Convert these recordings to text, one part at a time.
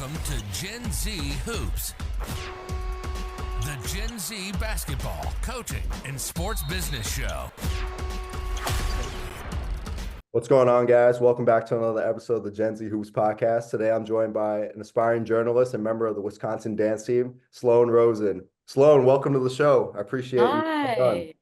Welcome to Gen Z Hoops, the Gen Z basketball, coaching, and sports business show. What's going on, guys? Welcome back to another episode of the Gen Z Hoops podcast. Today, I'm joined by an aspiring journalist and member of the Wisconsin dance team, Sloane Rosen. Sloane, welcome to the show. I appreciate you coming on. Hi. How's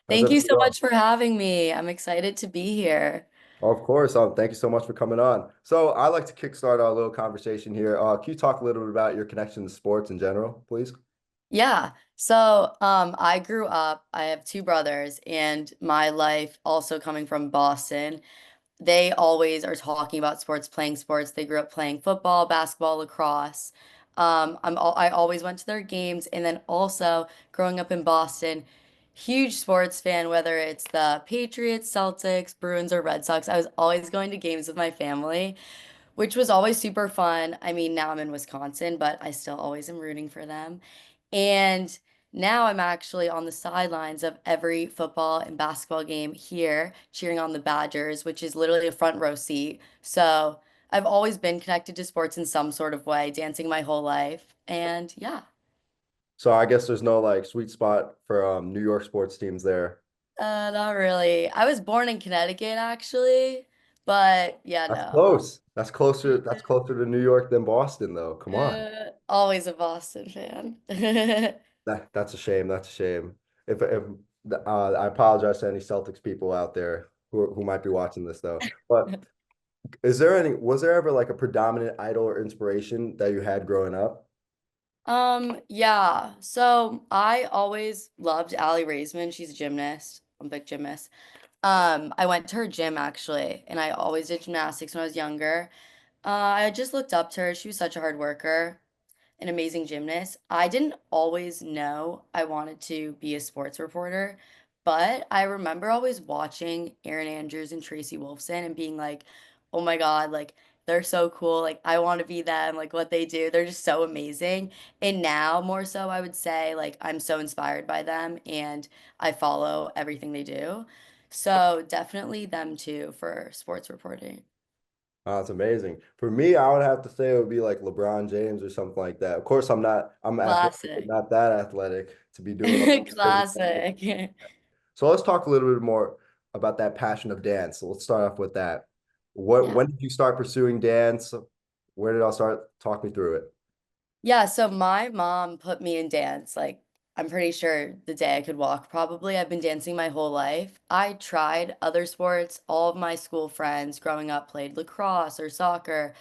Thank you everything so going? much for having me. I'm excited to be here. Of course. Thank you so much for coming on. So, I'd like to kickstart our little conversation here. Can you talk a little bit about your connection to sports in general, please? Yeah. So, I grew up, I have two brothers, and my life also coming from Boston. They always are talking about sports, playing sports. They grew up playing football, basketball, lacrosse. I always went to their games, and then also growing up in Boston, huge sports fan, whether it's the Patriots, Celtics, Bruins, or Red Sox. I was always going to games with my family, which was always super fun. I mean, now I'm in Wisconsin, but I still always am rooting for them. And now I'm actually on the sidelines of every football and basketball game here, cheering on the Badgers, which is literally a front row seat. So I've always been connected to sports in some sort of way, dancing my whole life. And yeah, So, I guess there's no like sweet spot for New York sports teams there. not really. I was born in Connecticut, actually, but yeah, That's no. close. That's closer. That's closer to New York than Boston, though. Come on. Always a Boston fan. That's a shame. That's a shame. If I apologize to any Celtics people out there who might be watching this though. But was there ever like a predominant idol or inspiration that you had growing up? Yeah. So I always loved Allie Raisman. She's a gymnast, Olympic gymnast. I went to her gym actually, and I always did gymnastics when I was younger. I just looked up to her. She was such a hard worker, an amazing gymnast. I didn't always know I wanted to be a sports reporter, but I remember always watching Erin Andrews and Tracy Wolfson and being like, oh my God, like they're so cool. Like I want to be them, like what they do. They're just so amazing. And now more so, I would say like I'm so inspired by them and I follow everything they do. So definitely them too for sports reporting. Oh, it's amazing. For me, I would have to say it would be like LeBron James or something like that. Of course, I'm athletic, but Classic. not that athletic to be doing all those crazy things. Classic. So let's talk a little bit more about that passion of dance. So let's start off with that. Yeah. When did you start pursuing dance? Where did I start? Talk me through it. Yeah, so my mom put me in dance. Like, I'm pretty sure the day I could walk, probably. I've been dancing my whole life. I tried other sports. All of my school friends growing up played lacrosse or soccer,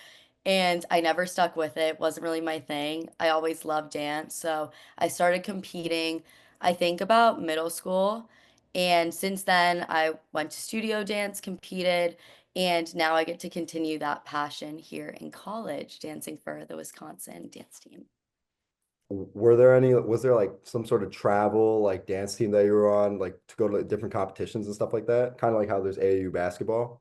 and I never stuck with it. Wasn't really my thing. I always loved dance. So I started competing, I think about middle school. And since then, I went to studio dance, competed, and now I get to continue that passion here in college, dancing for the Wisconsin dance team. Was there like some sort of travel, like dance team that you were on, like to go to different competitions and stuff like that? Kind of like how there's AAU basketball.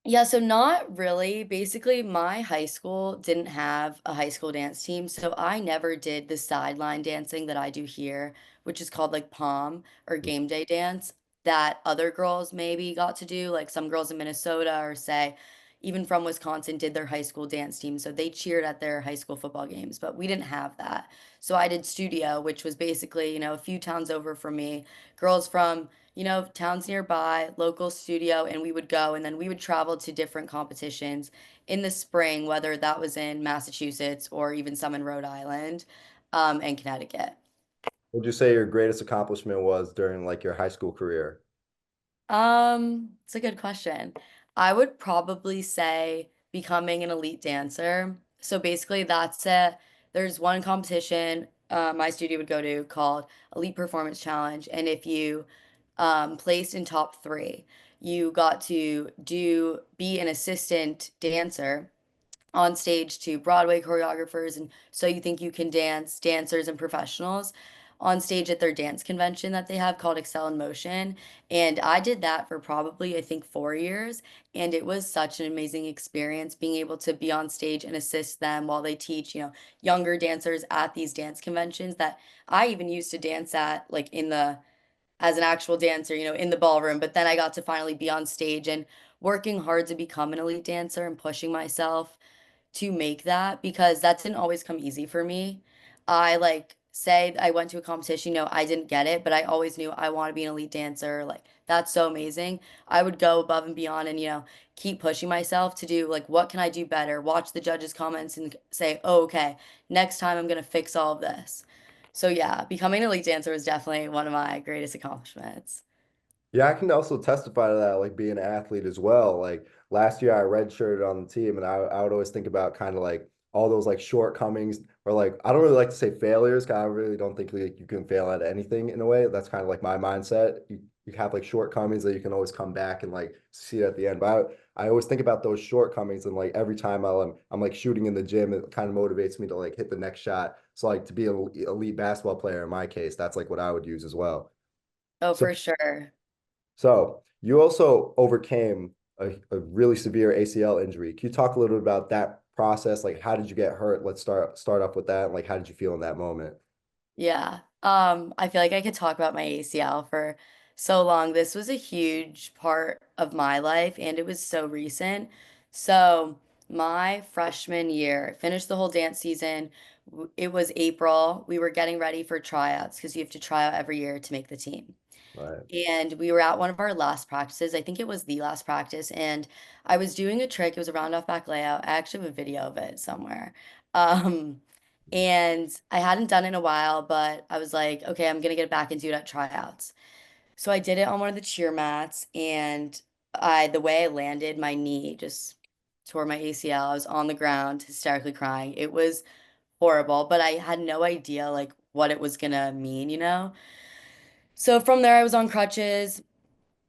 Yeah, so not really. Basically, my high school didn't have a high school dance team, so I never did the sideline dancing that I do here, which is called like pom or game day dance that other girls maybe got to do. Like some girls in Minnesota or say even from Wisconsin did their high school dance team, so they cheered at their high school football games, but we didn't have that. So I did studio, which was basically, a few towns over from me, girls from towns nearby, local studio, and we would go and then we would travel to different competitions in the spring, whether that was in Massachusetts or even some in Rhode Island, and Connecticut. Would you say your greatest accomplishment was during like your high school career? It's a good question. I would probably say becoming an elite dancer. So basically that's it. There's one competition my studio would go to called Elite Performance Challenge. And if you placed in top three, you got to be an assistant dancer on stage to Broadway choreographers and So You Think You Can Dance, dancers and professionals on stage at their dance convention that they have called Excel in Motion. And I did that for probably, I think, 4 years. And it was such an amazing experience being able to be on stage and assist them while they teach, younger dancers at these dance conventions that I even used to dance at, like as an actual dancer, in the ballroom. But then I got to finally be on stage and working hard to become an elite dancer and pushing myself to make that because that didn't always come easy for me. I like say I went to a competition, I didn't get it, but I always knew I want to be an elite dancer. Like that's so amazing. I would go above and beyond and keep pushing myself to do like what can I do better? Watch the judges' comments and say, "Oh, okay, next time I'm gonna fix all of this." So yeah, becoming an elite dancer was definitely one of my greatest accomplishments. Yeah, I can also testify to that, like being an athlete as well. Like last year, I redshirted on the team, and I would always think about kind of like all those like shortcomings, or like I don't really like to say failures, because I really don't think like you can fail at anything in a way. That's kind of like my mindset. You have like shortcomings that you can always come back and like see at the end. But I always think about those shortcomings, and like every time I'm like shooting in the gym, it kind of motivates me to like hit the next shot. So like to be an elite basketball player in my case, that's like what I would use as well. Oh, So for sure. so you also overcame a really severe ACL injury. Can you talk a little bit about that process? Like, how did you get hurt? Let's start off with that. Like, how did you feel in that moment? Yeah. I feel like I could talk about my ACL for so long. This was a huge part of my life and it was so recent. So, my freshman year, finished the whole dance season. It was April. We were getting ready for tryouts because you have to try out every year to make the team. Right. And we were at one of our last practices. I think it was the last practice. And I was doing a trick. It was a round off back layout. I actually have a video of it somewhere. Um, and I hadn't done it in a while, but I was like, okay, I'm gonna get back into it at tryouts. So I did it on one of the cheer mats, and the way I landed, my knee just tore my ACL. I was on the ground, hysterically crying. It was horrible, but I had no idea like what it was gonna mean. So from there, I was on crutches.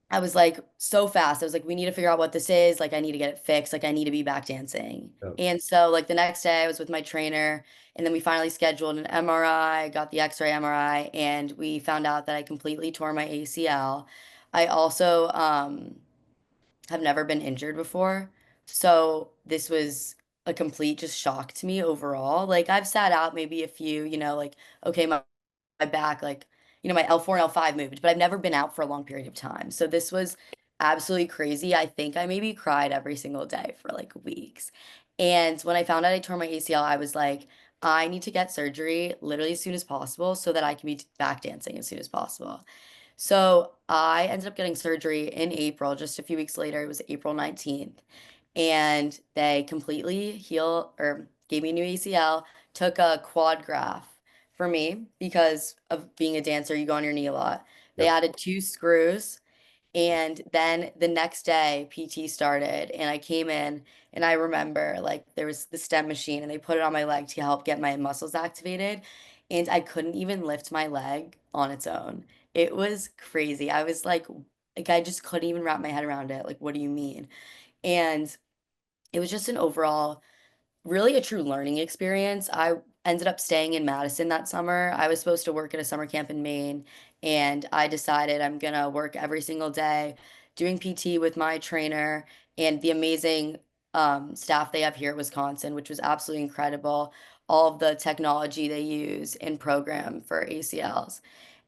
I was like so fast. I was like, we need to figure out what this is. Like, I need to get it fixed. Like, I need to be back dancing. Yep. And so, like, the next day, I was with my trainer, and then we finally scheduled an MRI, got the X-ray MRI, and we found out that I completely tore my ACL. I also have never been injured before, so this was a complete just shock to me overall. Like, I've sat out maybe a few, like, okay, my back, like, my L4 and L5 moved, but I've never been out for a long period of time. So this was absolutely crazy. I think I maybe cried every single day for like weeks. And when I found out I tore my ACL, I was like, I need to get surgery literally as soon as possible so that I can be back dancing as soon as possible. So I ended up getting surgery in April, just a few weeks later. It was April 19th. And they completely heal or gave me a new ACL, took a quad graft for me because of being a dancer, you go on your knee a lot. They Yep. added two screws. And then the next day, PT started, and I came in, and I remember like there was the stem machine, and they put it on my leg to help get my muscles activated. And I couldn't even lift my leg on its own. It was crazy. I was like I just couldn't even wrap my head around it. Like, what do you mean? And it was just an overall really a true learning experience. I ended up staying in Madison that summer. I was supposed to work at a summer camp in Maine, and I decided I'm gonna work every single day doing PT with my trainer and the amazing staff they have here at Wisconsin, which was absolutely incredible. All of the technology they use and program for ACLs.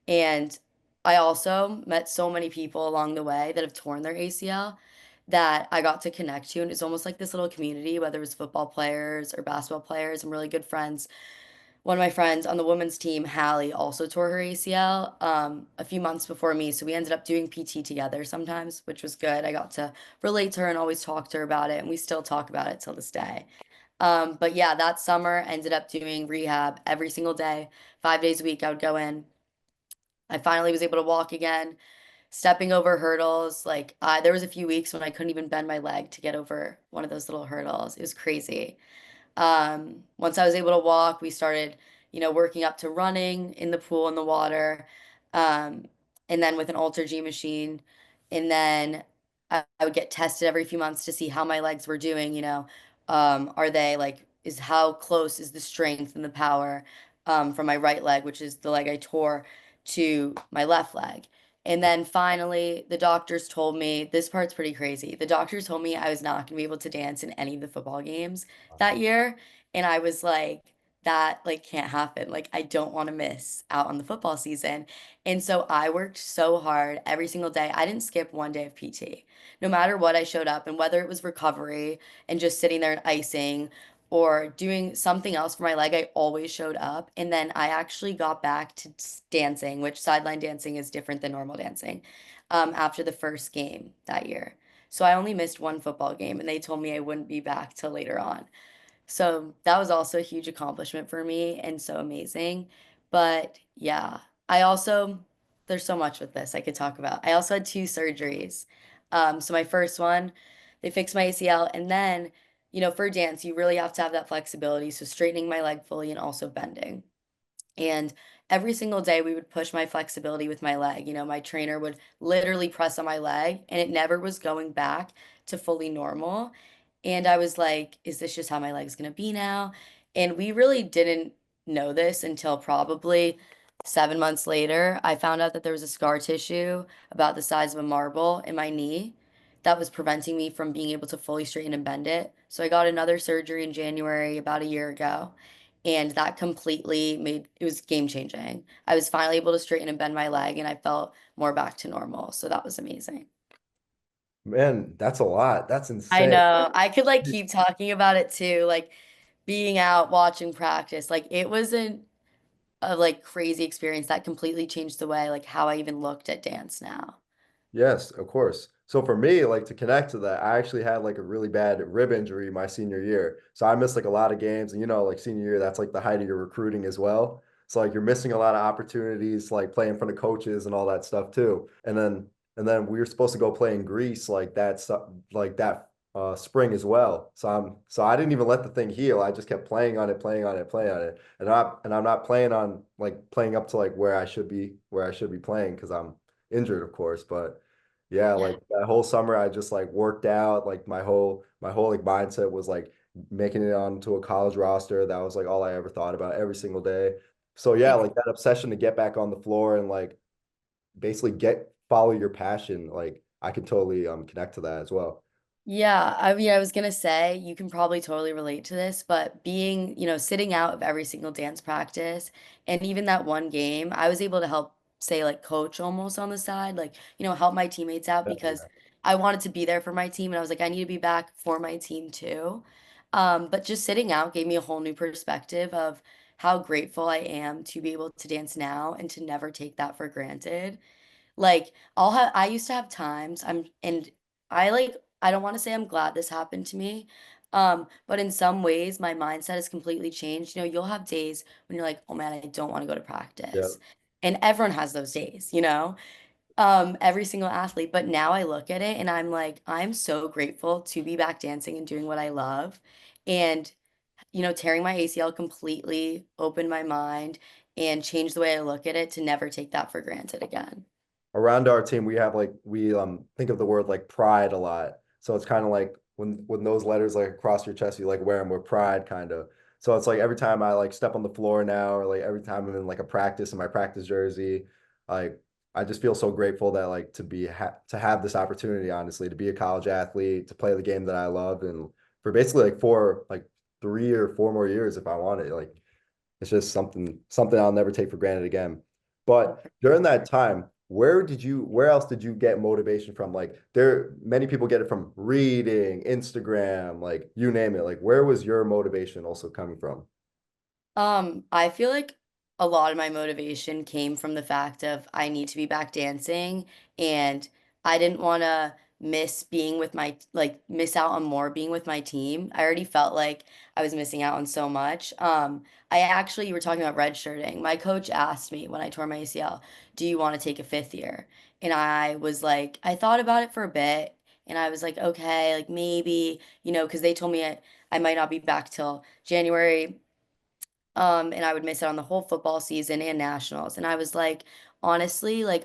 And I also met so many people along the way that have torn their ACL that I got to connect to. And it's almost like this little community, whether it's football players or basketball players. I'm really good friends. One of my friends on the women's team, Hallie, also tore her ACL a few months before me. So we ended up doing PT together sometimes, which was good. I got to relate to her and always talk to her about it. And we still talk about it till this day. But yeah, that summer ended up doing rehab every single day, 5 days a week. I would go in. I finally was able to walk again, stepping over hurdles. Like there was a few weeks when I couldn't even bend my leg to get over one of those little hurdles. It was crazy. Once I was able to walk, we started, working up to running in the pool in the water, um, and then with an Alter G machine. And then I would get tested every few months to see how my legs were doing, are they like, is how close is the strength and the power from my right leg, which is the leg I tore, to my left leg. And then finally, the doctors told me this part's pretty crazy. The doctors told me I was not going to be able to dance in any of the football games that year. And I was like, that like can't happen. Like I don't want to miss out on the football season. And so I worked so hard every single day. I didn't skip one day of PT. No matter what I showed up and whether it was recovery and just sitting there and icing or doing something else for my leg, I always showed up. And then I actually got back to dancing, which sideline dancing is different than normal dancing, after the first game that year. So I only missed one football game, and they told me I wouldn't be back till later on. So that was also a huge accomplishment for me and so amazing. But yeah, I also, there's so much with this I could talk about. I also had two surgeries. So my first one, they fixed my ACL. And then, for dance, you really have to have that flexibility. So straightening my leg fully and also bending. And every single day we would push my flexibility with my leg. My trainer would literally press on my leg and it never was going back to fully normal. And I was like, is this just how my leg's gonna be now? And we really didn't know this until probably 7 months later. I found out that there was a scar tissue about the size of a marble in my knee that was preventing me from being able to fully straighten and bend it. So I got another surgery in January about a year ago. And that completely made it was game changing. I was finally able to straighten and bend my leg and I felt more back to normal. So that was amazing. Man, that's a lot. That's I insane. know. I could like keep talking about it too, like being out watching practice. Like it was a like crazy experience that completely changed the way like how I even looked at dance now. Yes, of course. So for me, like to connect to that, I actually had like a really bad rib injury my senior year. So I missed like a lot of games, and like senior year, that's like the height of your recruiting as well. So like you're missing a lot of opportunities, like play in front of coaches and all that stuff too. And then we were supposed to go play in Greece like that spring as well. So I didn't even let the thing heal. I just kept playing on it, playing on it, playing on it. And I'm not playing on like playing up to like where I should be playing because I'm injured, of course, but yeah, Yeah. like that whole summer I just like worked out, like my whole like mindset was like making it onto a college roster. That was like all I ever thought about every single day. So yeah, like that obsession to get back on the floor and like basically get follow your passion, like I can totally connect to that as well. Yeah, I mean, I was gonna say you can probably totally relate to this, but being, sitting out of every single dance practice and even that one game, I was able to help say like coach almost on the side, like, help my teammates out because Yeah. I wanted to be there for my team and I was like, I need to be back for my team too. But just sitting out gave me a whole new perspective of how grateful I am to be able to dance now and to never take that for granted. Like I used to have times and I don't want to say I'm glad this happened to me. But in some ways my mindset has completely changed. You'll have days when you're like, "Oh man, I don't want to go to Yeah. practice." And everyone has those days. Every single athlete. But now I look at it and I'm like, I'm so grateful to be back dancing and doing what I love. And, tearing my ACL completely opened my mind and changed the way I look at it to never take that for granted again. Around our team we have like we think of the word like pride a lot, so it's kind of like when those letters like across your chest you like wear them with pride kind of. So it's like every time I like step on the floor now, or like every time I'm in like a practice in my practice jersey, like I just feel so grateful that like to have this opportunity, honestly, to be a college athlete, to play the game that I love, and for basically like 3 or 4 more years if I want it. Like it's just something I'll never take for granted again. But during that time, where else did you get motivation from? Like many people get it from reading, Instagram, like you name it. Like where was your motivation also coming from? I feel like a lot of my motivation came from the fact of I need to be back dancing and I didn't want to miss being with miss out on more being with my team. I already felt like I was missing out on so much. You were talking about redshirting. My coach asked me when I tore my ACL, "Do you want to take a fifth year?" And I was like, I thought about it for a bit and I was like, okay, like maybe, because they told me I might not be back till January, and I would miss out on the whole football season and nationals. And I was like, honestly, like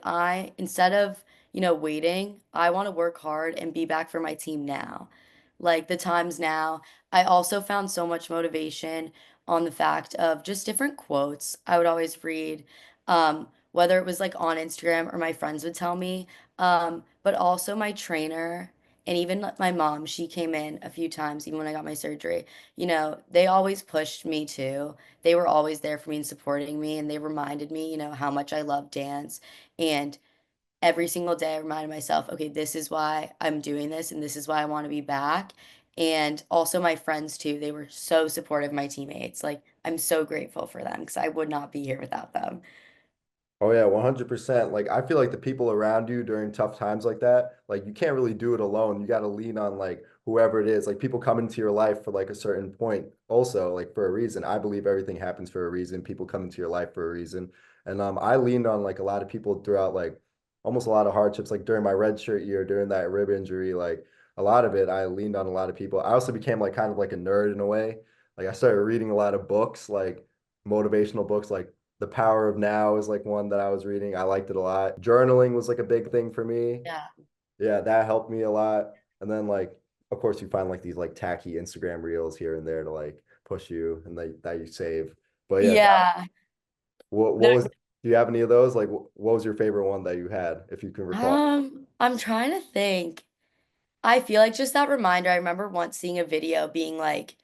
instead of, waiting, I want to work hard and be back for my team now. Like the times now. I also found so much motivation on the fact of just different quotes I would always read, whether it was like on Instagram or my friends would tell me, but also my trainer. And even my mom, she came in a few times, even when I got my surgery. They always pushed me too. They were always there for me and supporting me, and they reminded me, how much I love dance. And every single day I reminded myself, okay, this is why I'm doing this and this is why I want to be back. And also my friends too. They were so supportive, my teammates. Like I'm so grateful for them because I would not be here without them. Oh yeah, 100%. Like I feel like the people around you during tough times like that, like you can't really do it alone. You got to lean on like whoever it is. Like people come into your life for like a certain point also, like for a reason. I believe everything happens for a reason. People come into your life for a reason. And I leaned on like a lot of people throughout like almost a lot of hardships like during my red shirt year, during that rib injury, like a lot of it I leaned on a lot of people. I also became like kind of like a nerd in a way. Like I started reading a lot of books, like motivational books like the Power of Now is like one that I was reading. I liked it a lot. Journaling was like a big thing for me. Yeah. Yeah, that helped me a lot. And then like, of course, you find like these like tacky Instagram reels here and there to like push you and that you save. But yeah, Yeah. what No, was? Do you have any of those? Like, what was your favorite one that you had, if you can recall? I'm trying to think. I feel like just that reminder. I remember once seeing a video being like,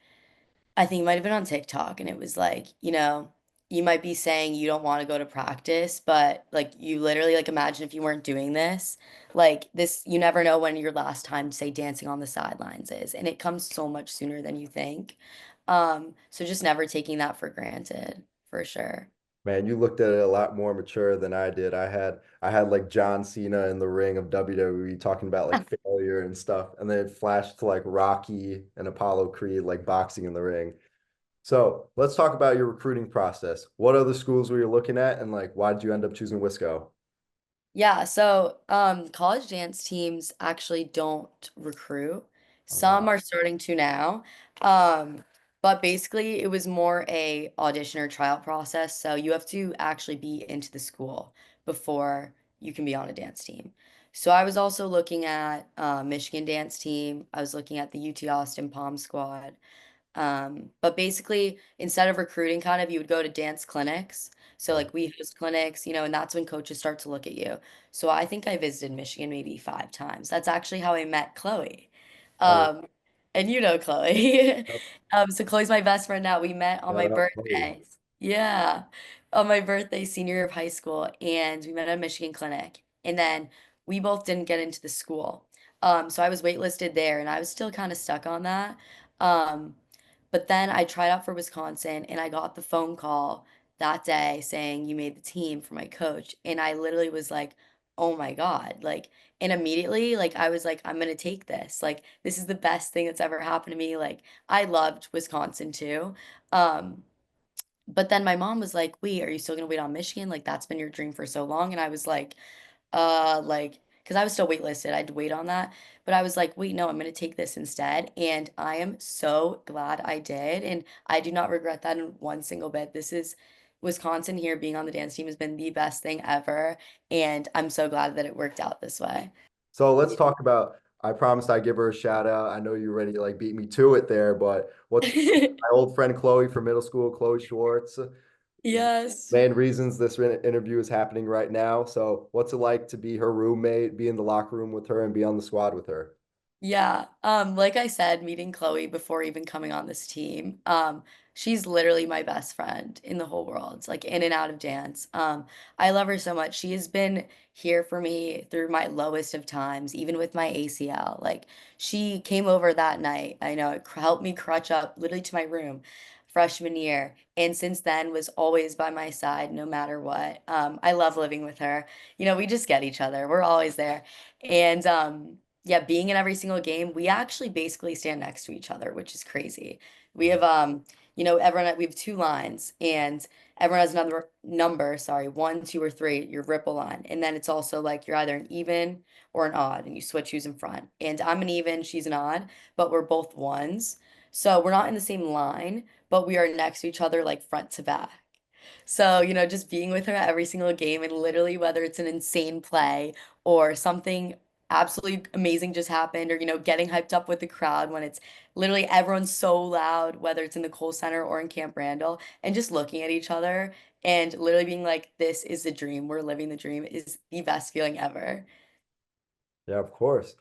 I think it might have been on TikTok, and it was like, you might be saying you don't want to go to practice, but like you literally like imagine if you weren't doing this, like this, you never know when your last time, say, dancing on the sidelines is, and it comes so much sooner than you think. So just never taking that for granted, for sure. Man, you looked at it a lot more mature than I did. I had like John Cena in the ring of WWE talking about like failure and stuff, and then it flashed to like Rocky and Apollo Creed like boxing in the ring. So let's talk about your recruiting process. What other schools were you looking at, and like why did you end up choosing Wisco? Yeah, so college dance teams actually don't recruit. Oh Some wow. are starting to now. Um, but basically it was more a audition or tryout process. So you have to actually be into the school before you can be on a dance team. So I was also looking at Michigan dance team. I was looking at the UT Austin Pom Squad. But basically, instead of recruiting, kind of, you would go to dance clinics. So, Oh, like, we host clinics, and that's when coaches start to look at you. So, I think I visited Michigan maybe 5 times. That's actually how I met Chloe. oh, Um, and you know Chloe. yep. So, Chloe's my best friend now. We met on Shout my out Chloe. birthday. Yeah, on my birthday, senior year of high school. And we met at a Michigan clinic. And then we both didn't get into the school. So, I was waitlisted there, and I was still kind of stuck on that. Um, but then I tried out for Wisconsin and I got the phone call that day saying you made the team for my coach. And I literally was like, oh my God. Like, and immediately, like, I was like, I'm gonna take this. Like, this is the best thing that's ever happened to me. Like, I loved Wisconsin too. Um, but then my mom was like, wait, are you still gonna wait on Michigan? Like, that's been your dream for so long. And I was like, because I was still waitlisted, I had to wait on that. But I was like, wait, no, I'm gonna take this instead. And I am so glad I did. And I do not regret that in one single bit. This is Wisconsin here being on the dance team has been the best thing ever. And I'm so glad that it worked out this way. So let's talk about. I promised I'd give her a shout out. I know you're ready to like beat me to it there, but what's my old friend Chloe from middle school, Chloe Schwartz. Yes. Main reasons this interview is happening right now. So, what's it like to be her roommate, be in the locker room with her, and be on the squad with her? Yeah, like I said, meeting Chloe before even coming on this team, she's literally my best friend in the whole world, like in and out of dance. I love her so much. She has been here for me through my lowest of times, even with my ACL. Like she came over that night. I know it helped me crutch up literally to my room freshman year, and since then was always by my side no matter what. I love living with her. We just get each other. We're always there. And yeah, being in every single game, we actually basically stand next to each other, which is crazy. We have everyone we have 2 lines and everyone has another number, sorry, 1, 2, or 3, your ripple line. And then it's also like you're either an even or an odd and you switch who's in front. And I'm an even, she's an odd, but we're both ones. So we're not in the same line, but we are next to each other like front to back. So, just being with her at every single game and literally whether it's an insane play or something absolutely amazing just happened or, getting hyped up with the crowd when it's literally everyone's so loud, whether it's in the Kohl Center or in Camp Randall, and just looking at each other and literally being like, this is the dream. We're living the dream is the best feeling ever. Yeah, of course.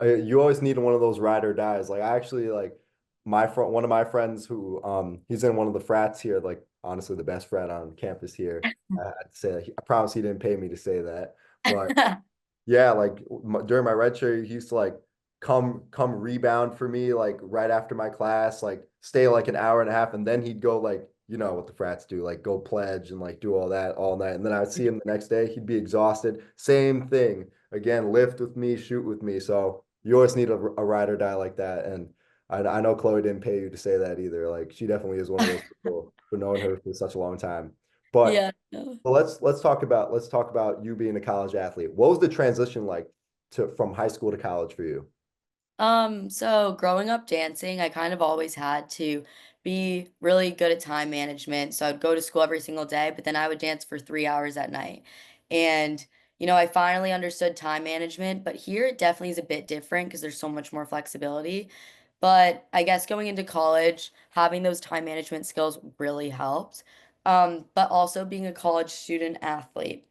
You always need one of those ride or dies. Like I actually like one of my friends who he's in one of the frats here. Like honestly, the best frat on campus here. I had to say, I promise he didn't pay me to say that, but yeah, like during my red shirt, he used to like come rebound for me like right after my class, like stay like an hour and a half, and then he'd go like, you know what the frats do, like go pledge and like do all that all night. And then I'd see him the next day, he'd be exhausted. Same thing. Again, lift with me, shoot with me. So you always need a ride or die like that. And I know Chloe didn't pay you to say that either. Like she definitely is one of those people for knowing her for such a long time. But Yeah. No. well, let's talk about you being a college athlete. What was the transition like to from high school to college for you? So growing up dancing, I kind of always had to be really good at time management. So I'd go to school every single day, but then I would dance for 3 hours at night. And, I finally understood time management, but here it definitely is a bit different because there's so much more flexibility. But I guess going into college, having those time management skills really helped. But also being a college student athlete.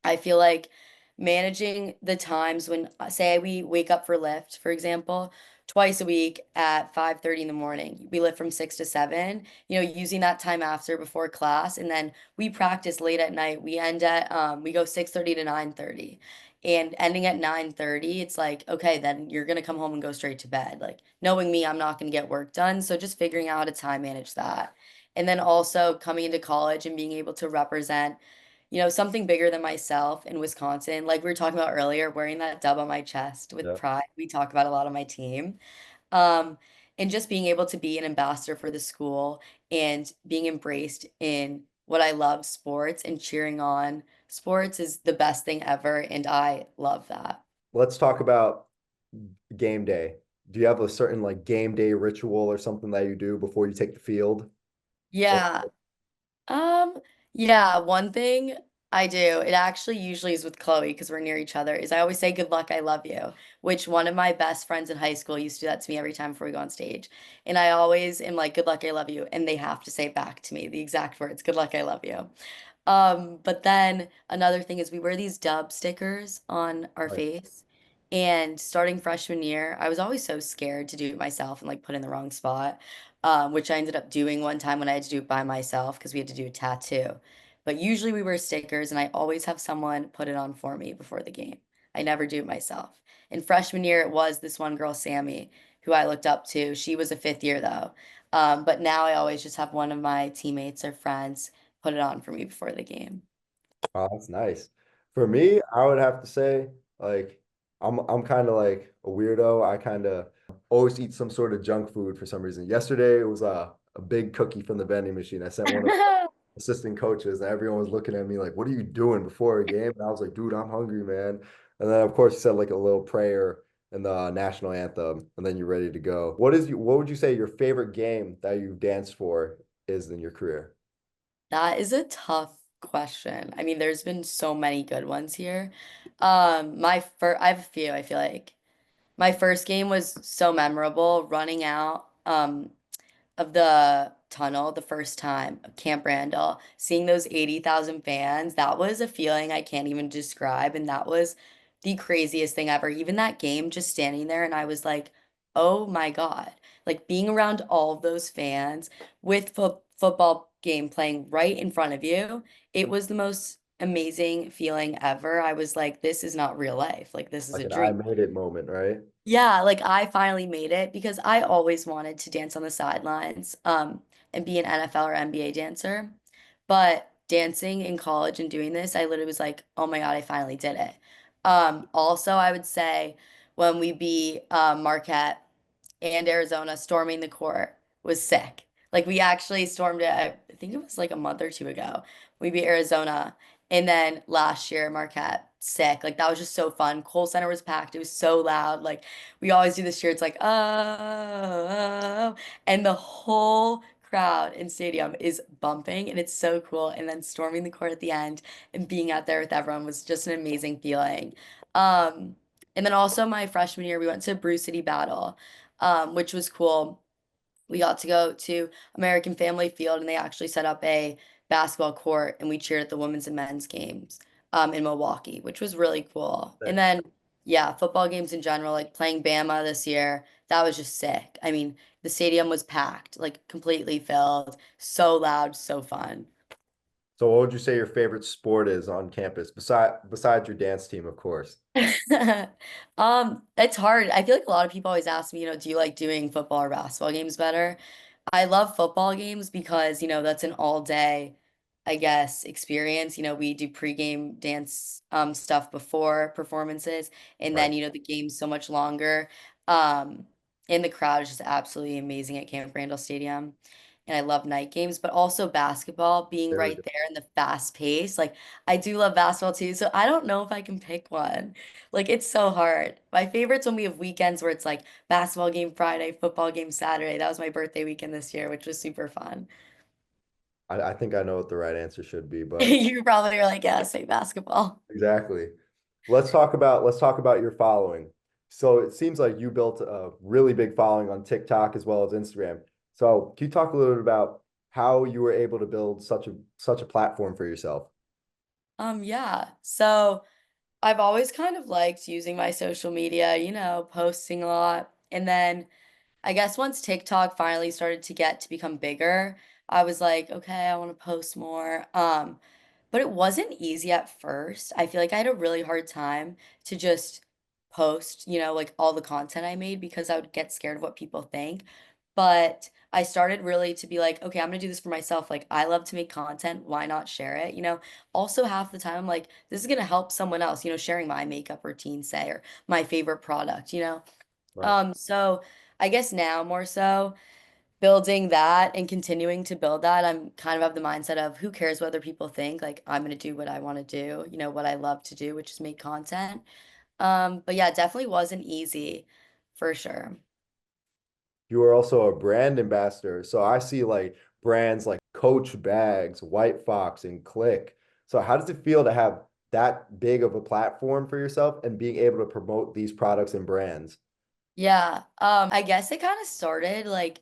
I feel like managing the times when, say, we wake up for lift, for example, twice a week at 5:30 in the morning. We lift from 6 to 7, using that time after before class. And then we practice late at night. We go 6:30 to 9:30. And ending at 9:30, it's like, okay, then you're gonna come home and go straight to bed. Like knowing me, I'm not gonna get work done. So just figuring out how to time manage that. And then also coming into college and being able to represent something bigger than myself in Wisconsin. Like we were talking about earlier, wearing that dub on my chest with Yeah. pride. We talk about a lot on my team. Um, and just being able to be an ambassador for the school and being embraced in what I love, sports, and cheering on sports is the best thing ever. And I love that. Let's talk about game day. Do you have a certain like game day ritual or something that you do before you take the field? Or Yeah. Um, yeah, one thing I do, it actually usually is with Chloe because we're near each other, is I always say good luck, I love you, which one of my best friends in high school used to do that to me every time before we go on stage. And I always am like, good luck, I love you. And they have to say it back to me, the exact words, good luck, I love you. But then another thing is we wear these dub stickers on our like, face. And starting freshman year, I was always so scared to do it myself and like put in the wrong spot, which I ended up doing one time when I had to do it by myself because we had to do a tattoo. But usually we wear stickers, and I always have someone put it on for me before the game. I never do it myself. In freshman year, it was this one girl, Sammy, who I looked up to. She was a fifth year though. But now I always just have one of my teammates or friends put it on for me before the game. oh, that's nice. For me, I would have to say, like, I'm kind of like a weirdo. I kind of always eat some sort of junk food for some reason. Yesterday, it was a big cookie from the vending machine. I sent one of the assistant coaches, and everyone was looking at me like, "What are you doing before a game?" And I was like, "Dude, I'm hungry, man." And then, of course, he said like a little prayer and the national anthem, and then you're ready to go. What would you say your favorite game that you've danced for is in your career? That is a tough question. I mean, there's been so many good ones here. I have a few, I feel like. My first game was so memorable, running out. Of the tunnel the first time of Camp Randall, seeing those 80,000 fans, that was a feeling I can't even describe. And that was the craziest thing ever. Even that game, just standing there, and I was like, oh my God. Like being around all of those fans with football game playing right in front of you, it was the most amazing feeling ever. I was like, this is not real life. Like, this is Like a an I dream. made it moment, right? Yeah, like I finally made it because I always wanted to dance on the sidelines, and be an NFL or NBA dancer. But dancing in college and doing this, I literally was like, oh my God, I finally did it. Also, I would say when we beat Marquette and Arizona, storming the court was sick. Like we actually stormed it, I think it was like a month or two ago. We beat Arizona. And then last year, Marquette, sick. Like that was just so fun. Cole Center was packed. It was so loud. Like we always do this cheer. It's like, oh, and the whole crowd in stadium is bumping, and it's so cool. And then storming the court at the end and being out there with everyone was just an amazing feeling. Um, and then also my freshman year, we went to Brew City Battle, which was cool. We got to go to American Family Field, and they actually set up a basketball court, and we cheered at the women's and men's games in Milwaukee, which was really cool. And then, yeah, football games in general, like playing Bama this year, that was just sick. I mean, the stadium was packed, like completely filled, so loud, so fun. So what would you say your favorite sport is on campus besides your dance team, of course? It's hard. I feel like a lot of people always ask me, do you like doing football or basketball games better? I love football games because, that's an all day, I guess, experience. We do pregame dance stuff before performances, and Right. then, the game's so much longer. Um, and the crowd is just absolutely amazing at Camp Randall Stadium. And I love night games, but also basketball being Very right good. there in the fast pace. Like I do love basketball too, so I don't know if I can pick one. Like it's so hard. My favorite's when we have weekends where it's like basketball game Friday, football game Saturday. That was my birthday weekend this year, which was super fun. I think I know what the right answer should be, but You probably are like, yeah, say basketball. exactly. Let's talk about your following. So it seems like you built a really big following on TikTok as well as Instagram. So can you talk a little bit about how you were able to build such a platform for yourself? Yeah. So I've always kind of liked using my social media, posting a lot. And then I guess once TikTok finally started to get to become bigger, I was like, okay, I want to post more. But it wasn't easy at first. I feel like I had a really hard time to just post, like all the content I made because I would get scared of what people think. But I started really to be like, okay, I'm gonna do this for myself. Like, I love to make content. Why not share it? Also half the time I'm like, this is gonna help someone else, sharing my makeup routine, say, or my favorite product. Right. So I guess now more so building that and continuing to build that, I'm kind of have the mindset of who cares what other people think? Like I'm gonna do what I want to do, what I love to do, which is make content. But yeah, it definitely wasn't easy for sure. You are also a brand ambassador. So I see like brands like Coach Bags, White Fox, and Click. So how does it feel to have that big of a platform for yourself and being able to promote these products and brands? Yeah. I guess it kind of started like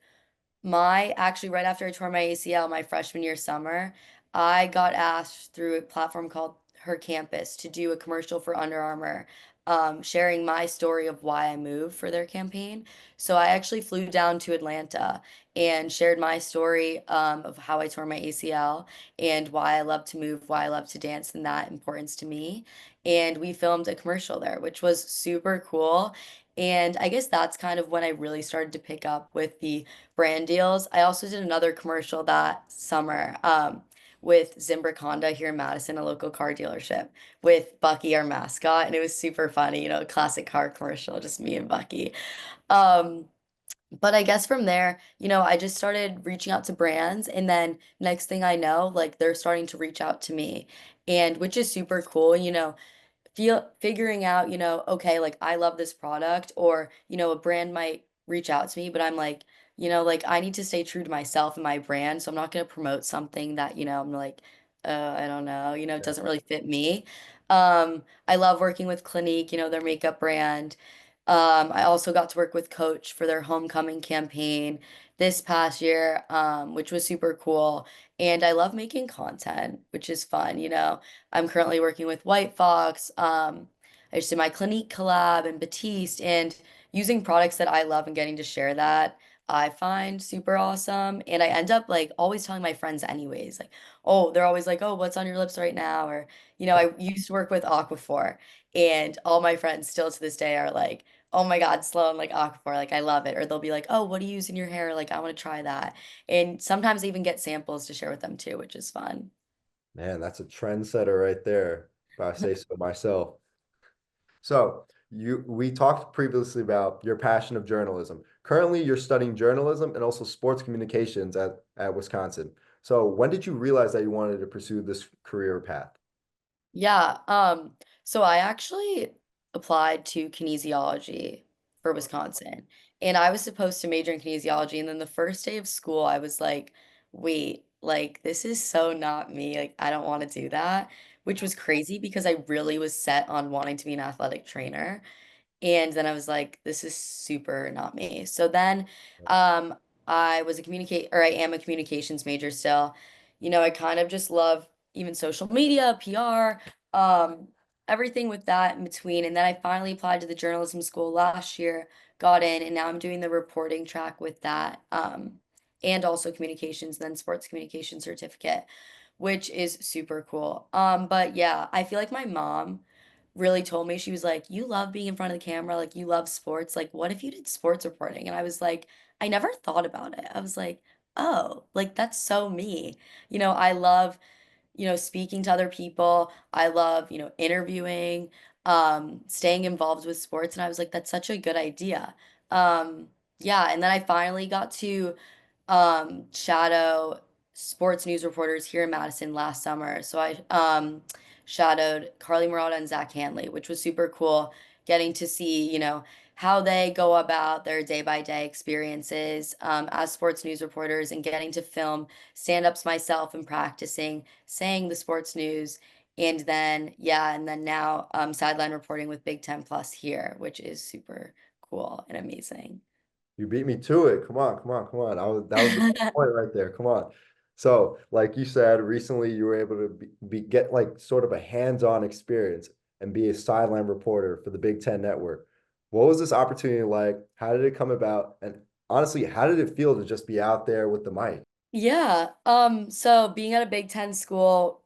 my actually right after I tore my ACL my freshman year summer, I got asked through a platform called Her Campus to do a commercial for Under Armour, sharing my story of why I moved for their campaign. So I actually flew down to Atlanta and shared my story of how I tore my ACL and why I love to move, why I love to dance, and that importance to me. And we filmed a commercial there, which was super cool. And I guess that's kind of when I really started to pick up with the brand deals. I also did another commercial that summer with Zimbrick Honda here in Madison, a local car dealership, with Bucky, our mascot. And it was super funny, a classic car commercial, just me and Bucky. Um, but I guess from there, I just started reaching out to brands. And then next thing I know, like they're starting to reach out to me. And which is super cool, figuring out, okay, like I love this product, or, a brand might reach out to me, but I'm like, like I need to stay true to myself and my brand. So I'm not going to promote something that, I'm like, I don't know, it Yeah. doesn't really fit me. I love working with Clinique, their makeup brand. I also got to work with Coach for their homecoming campaign this past year, which was super cool. And I love making content, which is fun. I'm currently working with White Fox. I just did my Clinique collab and Batiste and using products that I love and getting to share that I find super awesome. And I end up like always telling my friends anyways, like, oh, they're always like, oh, what's on your lips right now? Or, I used to work with Aquaphor and all my friends still to this day are like, oh my God, Sloane, like Aquaphor, like I love it. Or they'll be like, oh, what do you use in your hair? Like I want to try that. And sometimes I even get samples to share with them too, which is fun. Man, that's a trendsetter right there, if I say so myself. So we talked previously about your passion of journalism. Currently, you're studying journalism and also sports communications at Wisconsin. So when did you realize that you wanted to pursue this career path? Yeah, so I actually applied to kinesiology for Wisconsin, and I was supposed to major in kinesiology, and then the first day of school, I was like, wait, like this is so not me. Like I don't want to do that, which was crazy because I really was set on wanting to be an athletic trainer. And then I was like, this is super not me. So then um I was a communicate or I am a communications major still. I kind of just love even social media, PR, everything with that in between. And then I finally applied to the journalism school last year, got in, and now I'm doing the reporting track with that. And also communications, then sports communication certificate, which is super cool. But yeah, I feel like my mom really told me, she was like, "You love being in front of the camera, like you love sports. Like, what if you did sports reporting?" And I was like, I never thought about it. I was like, oh, like that's so me. I love speaking to other people. I love, interviewing, staying involved with sports. And I was like, that's such a good idea. Yeah. And then I finally got to shadow sports news reporters here in Madison last summer. So I shadowed Carly Murata and Zach Hanley, which was super cool, getting to see, how they go about their day by day experiences as sports news reporters and getting to film stand ups myself and practicing saying the sports news. And then, yeah, and then now sideline reporting with Big Ten Plus here, which is super cool and amazing. You beat me to it. Come on, come on, come on. That was the point right there. Come on. So, like you said, recently you were able to get like sort of a hands-on experience and be a sideline reporter for the Big Ten Network. What was this opportunity like? How did it come about? And honestly, how did it feel to just be out there with the mic? Yeah, so being at a Big Ten school,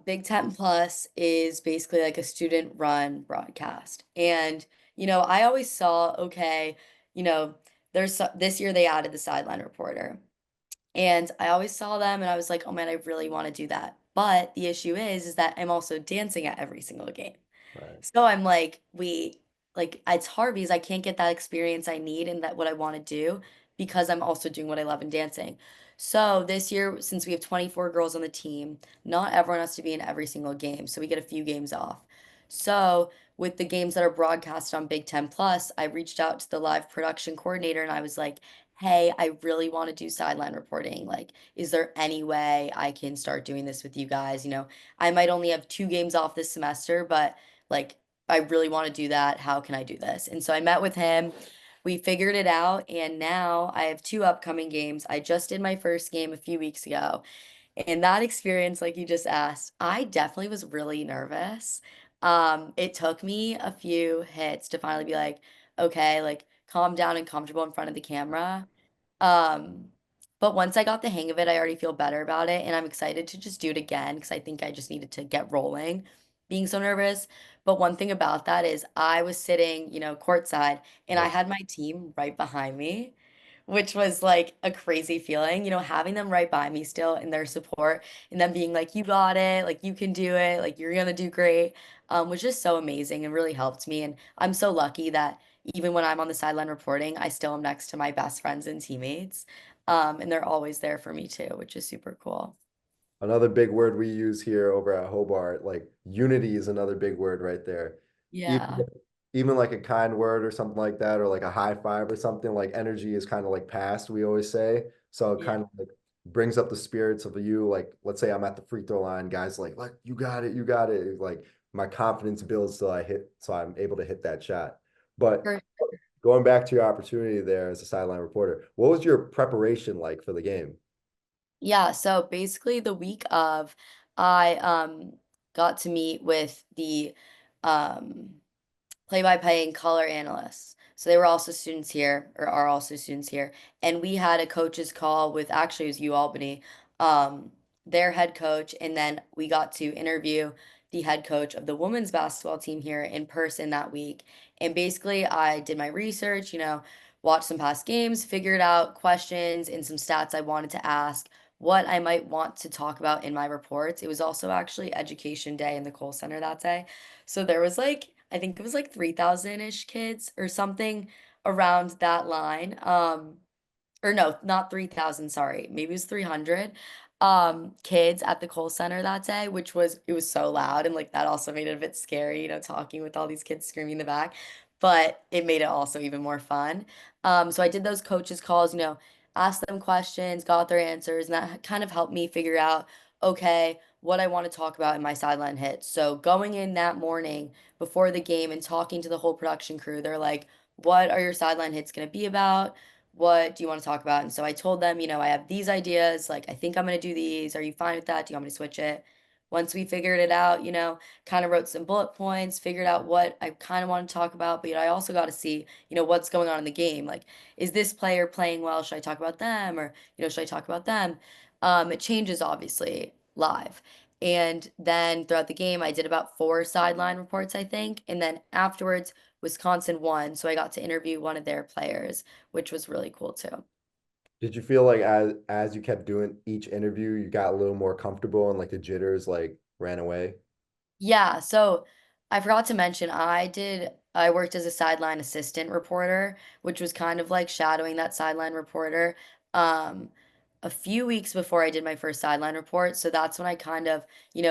Big Ten Plus is basically like a student-run broadcast. And, I always saw, okay, you know, this year they added the sideline reporter. And I always saw them and I was like, oh man, I really want to do that. But the issue is that I'm also dancing at every single game. Right. So I'm like, wait, like it's hard because I can't get that experience I need and that what I want to do because I'm also doing what I love in dancing. So this year, since we have 24 girls on the team, not everyone has to be in every single game. So we get a few games off. So with the games that are broadcast on Big Ten Plus, I reached out to the live production coordinator and I was like, hey, I really want to do sideline reporting. Like, is there any way I can start doing this with you guys? I might only have 2 games off this semester, but like I really want to do that. How can I do this? And so I met with him. We figured it out, and now I have 2 upcoming games. I just did my first game a few weeks ago, and that experience, like you just asked, I definitely was really nervous. It took me a few hits to finally be like, okay, like calm down and comfortable in front of the camera. Um, but once I got the hang of it, I already feel better about it, and I'm excited to just do it again because I think I just needed to get rolling, being so nervous. But one thing about that is I was sitting, courtside, and I Right. had my team right behind me, which was like a crazy feeling, having them right by me still in their support and them being like, you got it, like you can do it, like you're gonna do great, was just so amazing and really helped me. And I'm so lucky that even when I'm on the sideline reporting, I still am next to my best friends and teammates. And they're always there for me too, which is super cool. Another big word we use here over at Hobart, like unity is another big word right there. Even Yeah. even like a kind word or something like that, or like a high five or something, like energy is kind of like past, we always say. So it Yeah. kind of like brings up the spirits of you. Like, let's say I'm at the free throw line, guys like you got it, you got it. Like my confidence builds so I'm able to hit that shot. But For going back to your opportunity there as a sideline reporter, what was your preparation like for the game? Yeah, so basically the week of, I got to meet with the um play-by-play and color analysts. So they were also students here, or are also students here. And we had a coach's call with, actually it was U Albany, um, their head coach, and then we got to interview the head coach of the women's basketball team here in person that week. And basically I did my research, watched some past games, figured out questions and some stats I wanted to ask, what I might want to talk about in my reports. It was also actually education day in the Cole Center that day. So there was like, I think it was like 3,000-ish kids or something around that line. Or no, not 3,000, sorry. Maybe it was 300 kids at the Cole Center that day, which was it was so loud and like that also made it a bit scary, talking with all these kids screaming in the back, but it made it also even more fun. So I did those coaches calls, asked them questions, got their answers, and that kind of helped me figure out, okay, what I want to talk about in my sideline hits. So going in that morning before the game and talking to the whole production crew, they're like, what are your sideline hits going to be about? What do you want to talk about? And so I told them, I have these ideas. Like, I think I'm going to do these. Are you fine with that? Do you want me to switch it? Once we figured it out, kind of wrote some bullet points, figured out what I kind of want to talk about. But I also got to see, what's going on in the game. Like, is this player playing well? Should I talk about them? Or, should I talk about them? It changes, obviously, live. And then throughout the game, I did about 4 sideline reports, I think. And then afterwards, Wisconsin won. So I got to interview one of their players, which was really cool too. Did you feel like as you kept doing each interview, you got a little more comfortable and like the jitters like ran away? Yeah, so I forgot to mention I worked as a sideline assistant reporter, which was kind of like shadowing that sideline reporter um a few weeks before I did my first sideline report. So that's when I kind of,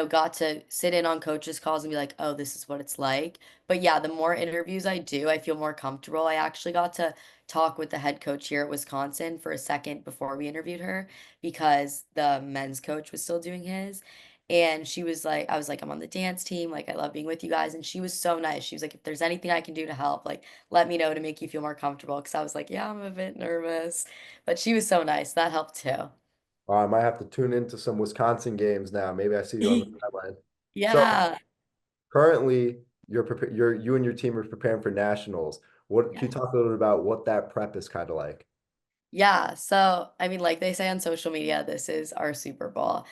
got to sit in on coaches' calls and be like, "Oh, this is what it's like." But yeah, the more interviews I do, I feel more comfortable. I actually got to talk with the head coach here at Wisconsin for a second before we interviewed her because the men's coach was still doing his. And she was like, I was like, I'm on the dance team. Like, I love being with you guys. And she was so nice. She was like, if there's anything I can do to help, like, let me know to make you feel more comfortable. Cause I was like, yeah, I'm a bit nervous. But she was so nice. That helped too. I might have to tune into some Wisconsin games now. Maybe I see you on the sideline. So Yeah. currently, you and your team are preparing for nationals. What can you talk a little bit about what that prep is kind of like? Yeah, so I mean, like they say on social media, this is our Super Bowl.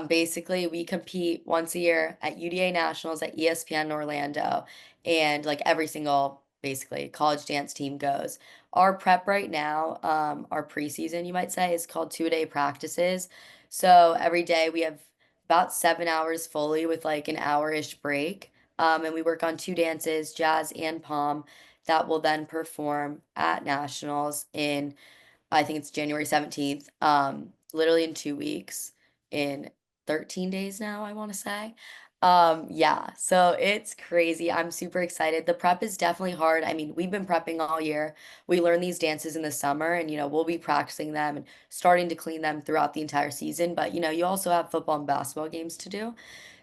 Basically, we compete once a year at UDA Nationals at ESPN in Orlando, and like every single basically college dance team goes. Our prep right now, our preseason, you might say, is called 2-a-day practices. So every day we have about 7 hours fully with like an hour-ish break. And we work on 2 dances, jazz and pom, that will then perform at nationals in I think it's January 17th. Literally in 2 weeks, in 13 days now, I want to say. Yeah, so it's crazy. I'm super excited. The prep is definitely hard. I mean, we've been prepping all year. We learn these dances in the summer and, we'll be practicing them and starting to clean them throughout the entire season. But, you also have football and basketball games to do.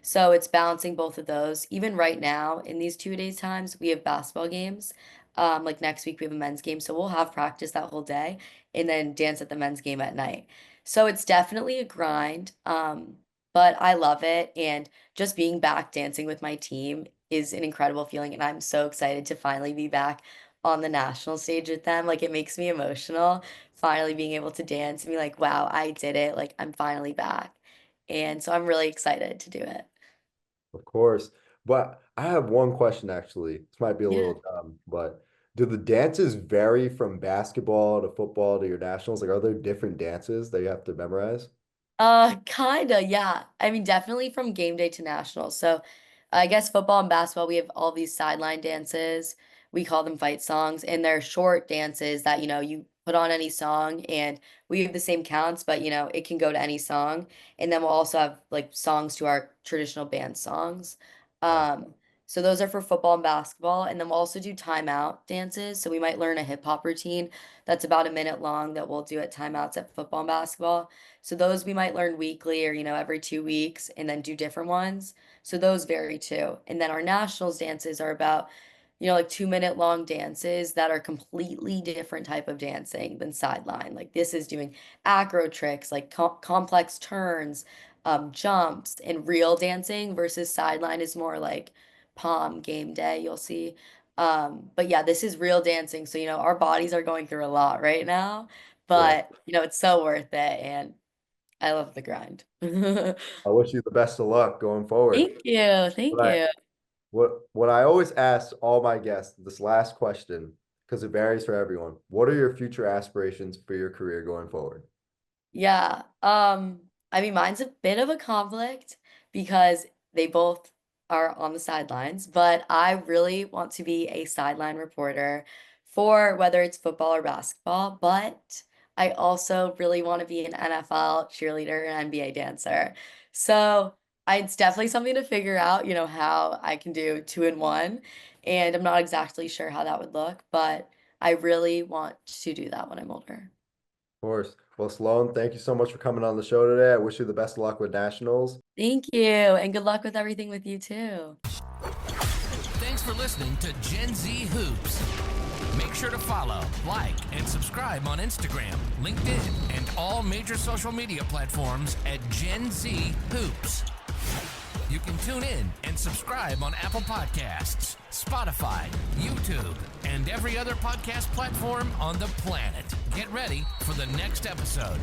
So it's balancing both of those. Even right now, in these 2 days times, we have basketball games. Like next week, we have a men's game. So we'll have practice that whole day and then dance at the men's game at night. So it's definitely a grind, but I love it. And just being back dancing with my team is an incredible feeling. And I'm so excited to finally be back on the national stage with them. Like it makes me emotional, finally being able to dance and be like, wow, I did it. Like I'm finally back. And so I'm really excited to do it. Of course. But I have one question actually. This might be a Yeah. little dumb, but do the dances vary from basketball to football to your nationals? Like, are there different dances that you have to memorize? Kinda, yeah. I mean, definitely from game day to nationals. So, I guess football and basketball, we have all these sideline dances. We call them fight songs, and they're short dances that, you put on any song, and we have the same counts, but, it can go to any song. And then we'll also have like songs to our traditional band songs. Wow. Um, so those are for football and basketball, and then we'll also do timeout dances. So we might learn a hip hop routine that's about a minute long that we'll do at timeouts at football and basketball. So those we might learn weekly or, every 2 weeks and then do different ones. So those vary too. And then our nationals dances are about, like 2 minute long dances that are completely different type of dancing than sideline. Like this is doing acro tricks, like complex turns, jumps, and real dancing versus sideline is more like palm game day, you'll see. But yeah, this is real dancing. So, our bodies are going through a lot right now, Yeah. but it's so worth it. And I love the grind. Thank I wish you the best of luck going forward. you. Thank But I you. what I always ask all my guests, this last question, because it varies for everyone. What are your future aspirations for your career going forward? Yeah. I mean, mine's a bit of a conflict because they both are on the sidelines, but I really want to be a sideline reporter for whether it's football or basketball, but I also really want to be an NFL cheerleader and NBA dancer. So it's definitely something to figure out, how I can do two in one. And I'm not exactly sure how that would look, but I really want to do that when I'm older. Of course. Well, Sloan, thank you so much for coming on the show today. I wish you the best of luck with nationals. Thank you, and good luck with everything with you too. Thanks for listening to Gen Z Hoops. Make sure to follow, like, and subscribe on Instagram, LinkedIn, and all major social media platforms at Gen Z Hoops. You can tune in and subscribe on Apple Podcasts, Spotify, YouTube, and every other podcast platform on the planet. Get ready for the next episode.